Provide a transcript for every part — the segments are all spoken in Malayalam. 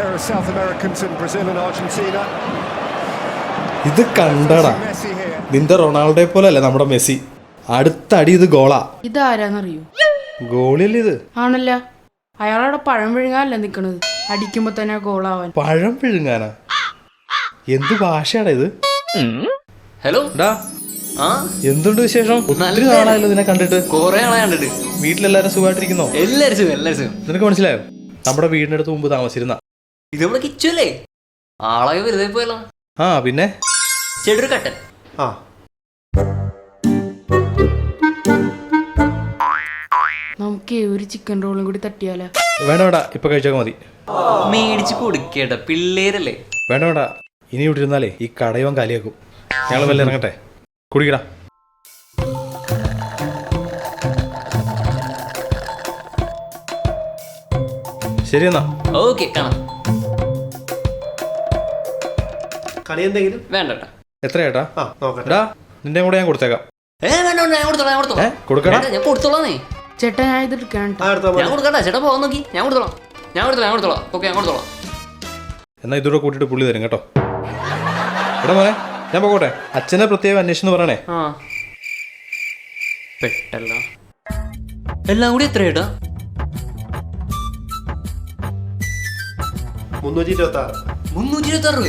pair of South Americans in Brazil and Argentina. ഇത് കണ്ടടാ, Messi here. നിന്റെ റൊണാൾഡോയെ പോലെ അല്ലേ നമ്മുടെ മെസ്സി. അടുത്ത അടി ഇത് ഗോളാ. ഇതാരാന്നറിയോ? ഗോളിയല്ലേ ഇത്? ആണല്ല, അയാളവിടെ പഴം വിഴുങ്ങാനല്ല നിക്കണത്, അടിക്കുമ്പോ തന്നെ ഗോളാവാൻ. പഴം പിഴുങ്ങാനാ? എന്ത് ഭാഷയാടാ ഇത്? ഹലോ ഡാ, എന്തുണ്ട് വിശേഷം? ഒത്തിരി നാളായല്ലോ നിന്നെ കണ്ടിട്ട്. കൊറേ ആളെ കണ്ടിട്ട്. വീട്ടിലെല്ലാരും സുഖമായിട്ടിരിക്കുന്നോ? എല്ലാരും സുഖം, എല്ലാരും സുഖം. നിനക്ക് മനസ്സിലായോ? നമ്മുടെ വീടിനടുത്ത് മുമ്പ് താമസിച്ചിരുന്ന. ഇത് നമ്മുടെ കിച്ചു അല്ലേ? ആളൊക്കെ വെറുതെ പോയല്ലോ. ആ പിന്നെ ചേട്ടൊരു കട്ടൻ. ആ നമുക്ക് ഒരു ചിക്കൻ റോളും കൂടി തട്ടിയാലോ? വേണ്ട വേണ്ട, ഇപ്പൊ കഴിച്ചൊക്കെ മതി. മേടിച്ച് കൊടുക്കേട്ട, പിള്ളേരല്ലേ. വേണ്ട വേണ്ട, ഇനി ഇവിടെ ഇരുന്നാലേ ഈ കടയവൻ കാലിയാക്കും. ഞങ്ങൾ വല്ല ഇറങ്ങട്ടെ, കുടിക്കടാ. ശരി എന്നാ. ഓക്കെ, കാണാം. കടി എന്തെങ്കിലും വേണ്ട. എത്ര ചേട്ടാ? നോക്കട്ടെ. എടാ, നിന്റെ കൂടെ ഞാൻ കൊടുത്തേക്കാം. വേണ്ട, ഞാൻ കൊടുത്തോളാം, ഞാൻ കൊടുത്തോളാം. കൊടുക്കടാ. വേണ്ട, ഞാൻ കൊടുത്തോളാന്നേ. ചേട്ടാ, ഞാൻ ഇത് എടുക്കാൻ. ഞാൻ കൊടുക്കണ്ട, ചേട്ടാ പോകാൻ നോക്കി. ഞാൻ കൊടുത്തോളാം. ഓക്കെ, ഞാൻ കൊടുത്തോളാം. എന്നാ ഇതൂടെ കൂട്ടിയിട്ട് പുള്ളി തരും കേട്ടോ. എടാ മോനെ, ഞാൻ പോകട്ടെ. അച്ഛനെ പ്രത്യേകം അന്വേഷിച്ചെന്ന് പറയണേ. ആ പെട്ടല്ല. എല്ലാം കൂടി എത്ര ചേട്ടാ? 326. 326 രൂപ.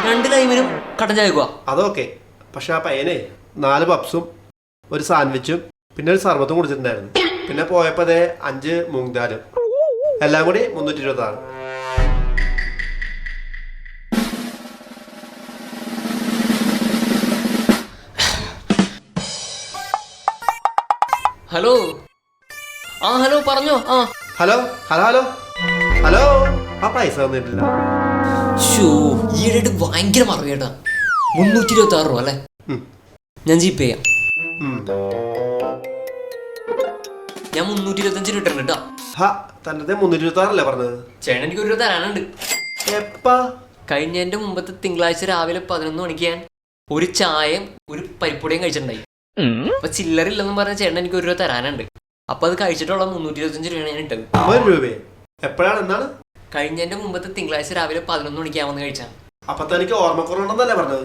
2 ലൈമിനും കട്ടൻ ചായക്കുവാ. അതൊക്കെ, പക്ഷെ ആ പയ്യനെ 4 പപ്സും ഒരു സാൻഡ്വിച്ചും പിന്നെ ഒരു സർബത്തും കുടിച്ചിട്ടുണ്ടായിരുന്നു. പിന്നെ പോയപ്പോ അതേ 5 മൂങ്ദാലും, എല്ലാം കൂടി 326. ഹലോ. ഹലോ, പറഞ്ഞോ. ഹലോ ഹലോ ഹലോ ഹലോ, ആ പൈസ തന്നിട്ടില്ല. ഈയിടെ ഭയങ്കര മറവി കേട്ടാ. 326 രൂപ അല്ലേ? ഞാൻ ജിപേ ചെയ്യാം. ഞാൻ 325 രൂപ ഇട്ടിട്ടുണ്ട് കേട്ടോ. തന്റെ 326 പറഞ്ഞത്. ചേട്ടൻ എനിക്ക് 1 രൂപ തരാനുണ്ട്. എപ്പാ? കഴിഞ്ഞതിന്റെ മുമ്പത്തെ തിങ്കളാഴ്ച രാവിലെ 11 മണിക്ക് ഞാൻ ഒരു ചായയും ഒരു പരിപ്പൊടിയും കഴിച്ചിട്ടുണ്ടായി. അപ്പൊ ചില്ലറില്ലെന്നും പറഞ്ഞ ചേട്ടൻ എനിക്ക് 1 രൂപ തരാനുണ്ട്. അപ്പൊ അത് കഴിച്ചിട്ടുള്ള 325 രൂപയാണ് ഞാൻ ഇട്ടത്. 1 രൂപയെ എപ്പോഴാണ്? എന്താണ്? കഴിഞ്ഞതിന്റെ മുമ്പത്തെ തിങ്കളാഴ്ച രാവിലെ 11 മണിക്ക് ഞാൻ വന്ന് കഴിച്ചാണ്. അപ്പൊ തനിക്ക് ഓർമ്മക്കുറവുണ്ടെന്നല്ലേ പറഞ്ഞത്?